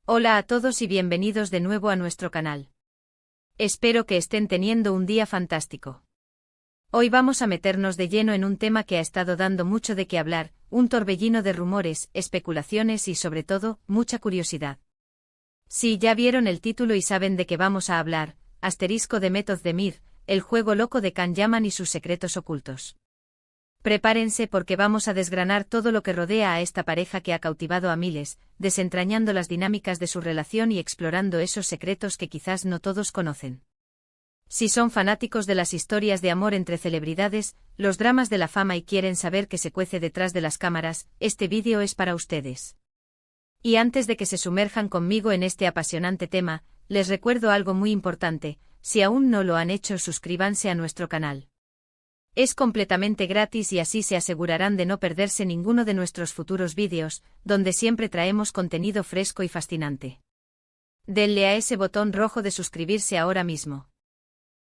Hola a todos y bienvenidos de nuevo a nuestro canal. Espero que estén teniendo un día fantástico. Hoy vamos a meternos de lleno en un tema que ha estado dando mucho de qué hablar, un torbellino de rumores, especulaciones y sobre todo, mucha curiosidad. Si ya vieron el título y saben de qué vamos a hablar, asterisco de Meth of the Mir, el juego loco de Can Yaman y sus secretos ocultos. Prepárense porque vamos a desgranar todo lo que rodea a esta pareja que ha cautivado a miles, desentrañando las dinámicas de su relación y explorando esos secretos que quizás no todos conocen. Si son fanáticos de las historias de amor entre celebridades, los dramas de la fama y quieren saber qué se cuece detrás de las cámaras, este vídeo es para ustedes. Y antes de que se sumerjan conmigo en este apasionante tema, les recuerdo algo muy importante: si aún no lo han hecho, suscríbanse a nuestro canal. Es completamente gratis y así se asegurarán de no perderse ninguno de nuestros futuros vídeos, donde siempre traemos contenido fresco y fascinante. Denle a ese botón rojo de suscribirse ahora mismo.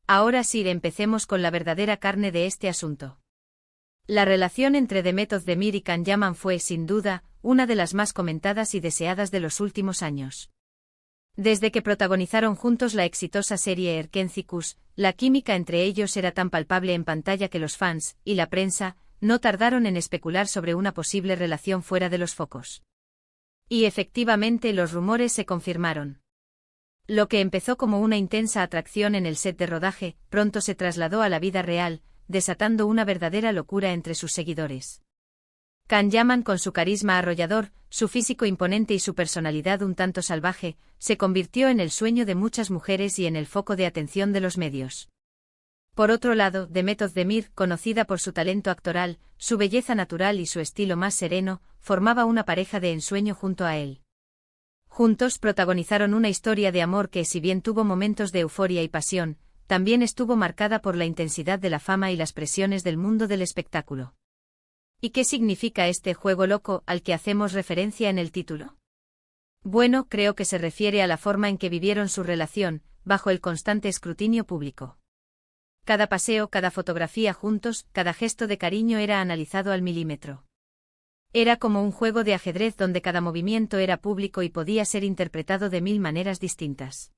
Ahora sí, empecemos con la verdadera carne de este asunto. La relación entre The Meth of the Mir y Can Yaman fue, sin duda, una de las más comentadas y deseadas de los últimos años. Desde que protagonizaron juntos la exitosa serie Erkencikus, la química entre ellos era tan palpable en pantalla que los fans, y la prensa, no tardaron en especular sobre una posible relación fuera de los focos. Y efectivamente los rumores se confirmaron. Lo que empezó como una intensa atracción en el set de rodaje, pronto se trasladó a la vida real, desatando una verdadera locura entre sus seguidores. Can Yaman, con su carisma arrollador, su físico imponente y su personalidad un tanto salvaje, se convirtió en el sueño de muchas mujeres y en el foco de atención de los medios. Por otro lado, The Meth of the Mir, conocida por su talento actoral, su belleza natural y su estilo más sereno, formaba una pareja de ensueño junto a él. Juntos protagonizaron una historia de amor que, si bien tuvo momentos de euforia y pasión, también estuvo marcada por la intensidad de la fama y las presiones del mundo del espectáculo. ¿Y qué significa este juego loco al que hacemos referencia en el título? Bueno, creo que se refiere a la forma en que vivieron su relación, bajo el constante escrutinio público. Cada paseo, cada fotografía juntos, cada gesto de cariño era analizado al milímetro. Era como un juego de ajedrez donde cada movimiento era público y podía ser interpretado de mil maneras distintas.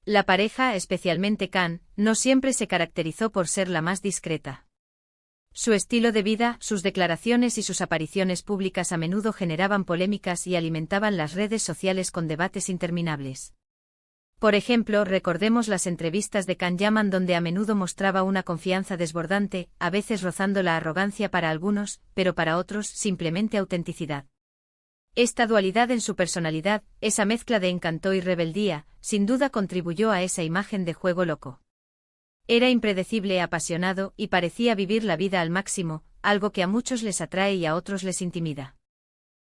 La pareja, especialmente Can, no siempre se caracterizó por ser la más discreta. Su estilo de vida, sus declaraciones y sus apariciones públicas a menudo generaban polémicas y alimentaban las redes sociales con debates interminables. Por ejemplo, recordemos las entrevistas de Can Yaman, donde a menudo mostraba una confianza desbordante, a veces rozando la arrogancia para algunos, pero para otros simplemente autenticidad. Esta dualidad en su personalidad, esa mezcla de encanto y rebeldía, sin duda contribuyó a esa imagen de juego loco. Era impredecible, apasionado, y parecía vivir la vida al máximo, algo que a muchos les atrae y a otros les intimida.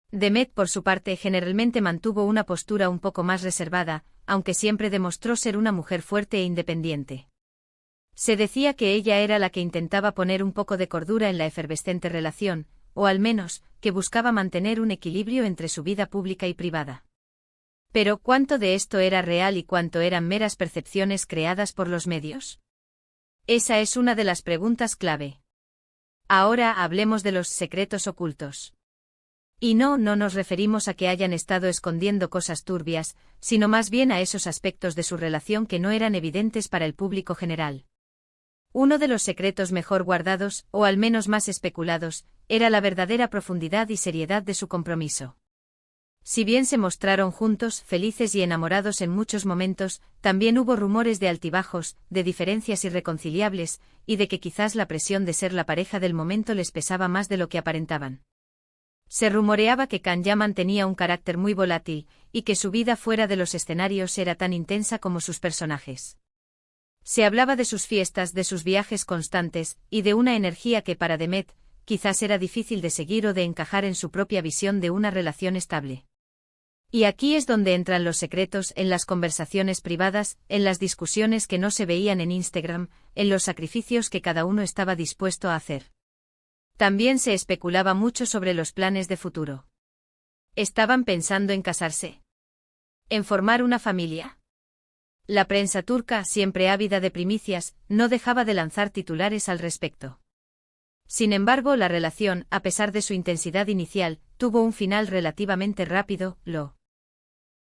The Meth, por su parte, generalmente mantuvo una postura un poco más reservada, aunque siempre demostró ser una mujer fuerte e independiente. Se decía que ella era la que intentaba poner un poco de cordura en la efervescente relación, o al menos, que buscaba mantener un equilibrio entre su vida pública y privada. Pero, ¿cuánto de esto era real y cuánto eran meras percepciones creadas por los medios? Esa es una de las preguntas clave. Ahora hablemos de los secretos ocultos. Y no nos referimos a que hayan estado escondiendo cosas turbias, sino más bien a esos aspectos de su relación que no eran evidentes para el público general. Uno de los secretos mejor guardados, o al menos más especulados, era la verdadera profundidad y seriedad de su compromiso. Si bien se mostraron juntos, felices y enamorados en muchos momentos, también hubo rumores de altibajos, de diferencias irreconciliables, y de que quizás la presión de ser la pareja del momento les pesaba más de lo que aparentaban. Se rumoreaba que Can Yaman tenía un carácter muy volátil, y que su vida fuera de los escenarios era tan intensa como sus personajes. Se hablaba de sus fiestas, de sus viajes constantes, y de una energía que para The Meth, quizás era difícil de seguir o de encajar en su propia visión de una relación estable. Y aquí es donde entran los secretos, en las conversaciones privadas, en las discusiones que no se veían en Instagram, en los sacrificios que cada uno estaba dispuesto a hacer. También se especulaba mucho sobre los planes de futuro. ¿Estaban pensando en casarse? ¿En formar una familia? La prensa turca, siempre ávida de primicias, no dejaba de lanzar titulares al respecto. Sin embargo, la relación, a pesar de su intensidad inicial, tuvo un final relativamente rápido.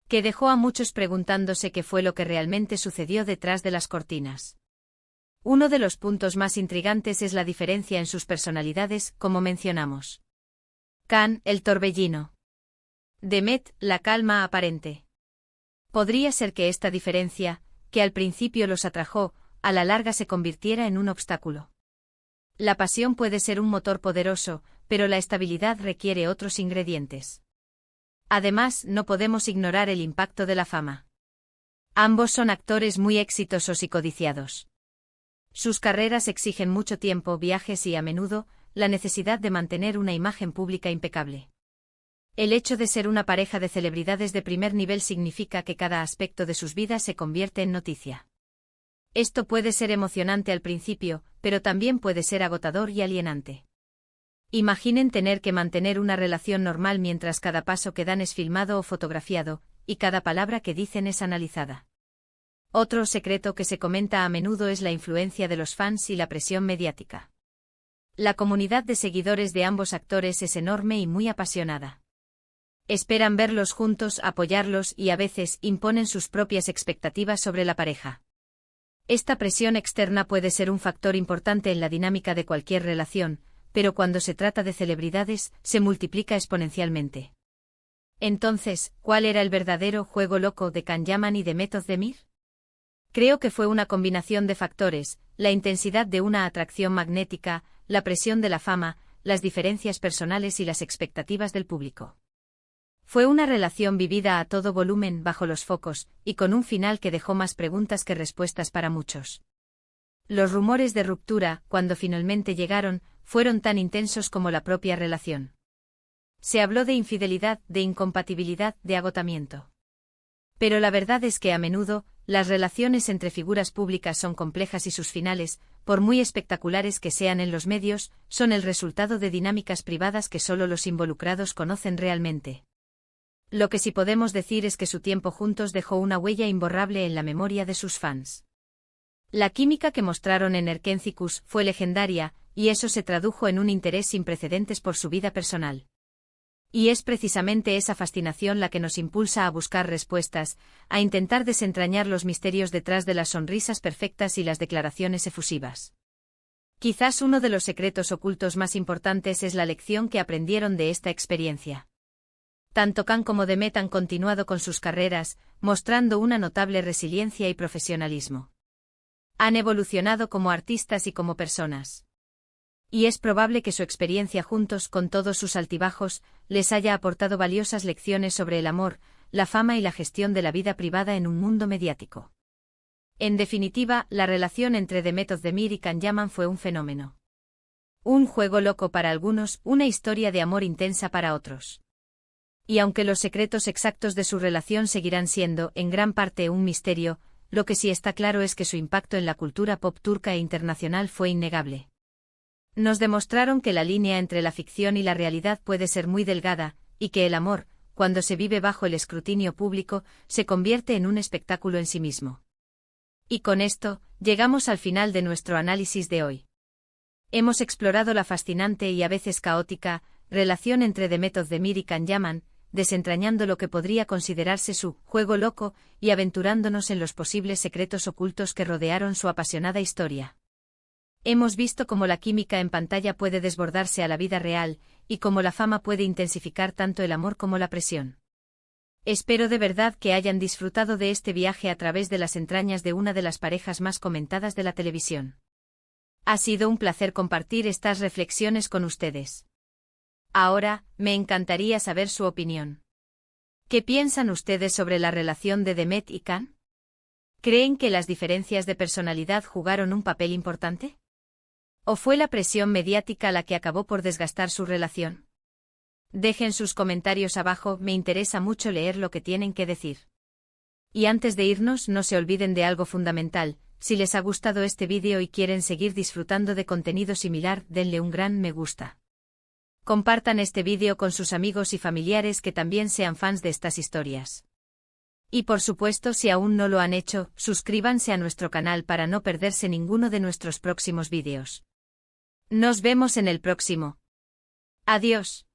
que dejó a muchos preguntándose qué fue lo que realmente sucedió detrás de las cortinas. Uno de los puntos más intrigantes es la diferencia en sus personalidades, como mencionamos. Can, el torbellino. Demet, la calma aparente. Podría ser que esta diferencia, que al principio los atrajo, a la larga se convirtiera en un obstáculo. La pasión puede ser un motor poderoso, pero la estabilidad requiere otros ingredientes. Además, no podemos ignorar el impacto de la fama. Ambos son actores muy exitosos y codiciados. Sus carreras exigen mucho tiempo, viajes y, a menudo, la necesidad de mantener una imagen pública impecable. El hecho de ser una pareja de celebridades de primer nivel significa que cada aspecto de sus vidas se convierte en noticia. Esto puede ser emocionante al principio, pero también puede ser agotador y alienante. Imaginen tener que mantener una relación normal mientras cada paso que dan es filmado o fotografiado, y cada palabra que dicen es analizada. Otro secreto que se comenta a menudo es la influencia de los fans y la presión mediática. La comunidad de seguidores de ambos actores es enorme y muy apasionada. Esperan verlos juntos, apoyarlos y a veces imponen sus propias expectativas sobre la pareja. Esta presión externa puede ser un factor importante en la dinámica de cualquier relación, pero cuando se trata de celebridades, se multiplica exponencialmente. Entonces, ¿cuál era el verdadero juego loco de Can Yaman y de Demet Özdemir? Creo que fue una combinación de factores: la intensidad de una atracción magnética, la presión de la fama, las diferencias personales y las expectativas del público. Fue una relación vivida a todo volumen, bajo los focos, y con un final que dejó más preguntas que respuestas para muchos. Los rumores de ruptura, cuando finalmente llegaron, fueron tan intensos como la propia relación. Se habló de infidelidad, de incompatibilidad, de agotamiento. Pero la verdad es que a menudo, las relaciones entre figuras públicas son complejas y sus finales, por muy espectaculares que sean en los medios, son el resultado de dinámicas privadas que solo los involucrados conocen realmente. Lo que sí podemos decir es que su tiempo juntos dejó una huella imborrable en la memoria de sus fans. La química que mostraron en Erkenci fue legendaria, y eso se tradujo en un interés sin precedentes por su vida personal. Y es precisamente esa fascinación la que nos impulsa a buscar respuestas, a intentar desentrañar los misterios detrás de las sonrisas perfectas y las declaraciones efusivas. Quizás uno de los secretos ocultos más importantes es la lección que aprendieron de esta experiencia. Tanto Can como Demet han continuado con sus carreras, mostrando una notable resiliencia y profesionalismo. Han evolucionado como artistas y como personas. Y es probable que su experiencia juntos, con todos sus altibajos, les haya aportado valiosas lecciones sobre el amor, la fama y la gestión de la vida privada en un mundo mediático. En definitiva, la relación entre Demet Özdemir y Can Yaman fue un fenómeno. Un juego loco para algunos, una historia de amor intensa para otros. Y aunque los secretos exactos de su relación seguirán siendo, en gran parte, un misterio, lo que sí está claro es que su impacto en la cultura pop turca e internacional fue innegable. Nos demostraron que la línea entre la ficción y la realidad puede ser muy delgada, y que el amor, cuando se vive bajo el escrutinio público, se convierte en un espectáculo en sí mismo. Y con esto, llegamos al final de nuestro análisis de hoy. Hemos explorado la fascinante y a veces caótica relación entre Demet Özdemir y Can Yaman, desentrañando lo que podría considerarse su juego loco y aventurándonos en los posibles secretos ocultos que rodearon su apasionada historia. Hemos visto cómo la química en pantalla puede desbordarse a la vida real, y cómo la fama puede intensificar tanto el amor como la presión. Espero de verdad que hayan disfrutado de este viaje a través de las entrañas de una de las parejas más comentadas de la televisión. Ha sido un placer compartir estas reflexiones con ustedes. Ahora, me encantaría saber su opinión. ¿Qué piensan ustedes sobre la relación de Demet y Can? ¿Creen que las diferencias de personalidad jugaron un papel importante? ¿O fue la presión mediática la que acabó por desgastar su relación? Dejen sus comentarios abajo, me interesa mucho leer lo que tienen que decir. Y antes de irnos, no se olviden de algo fundamental: si les ha gustado este vídeo y quieren seguir disfrutando de contenido similar, denle un gran me gusta. Compartan este vídeo con sus amigos y familiares que también sean fans de estas historias. Y por supuesto, si aún no lo han hecho, suscríbanse a nuestro canal para no perderse ninguno de nuestros próximos vídeos. Nos vemos en el próximo. Adiós.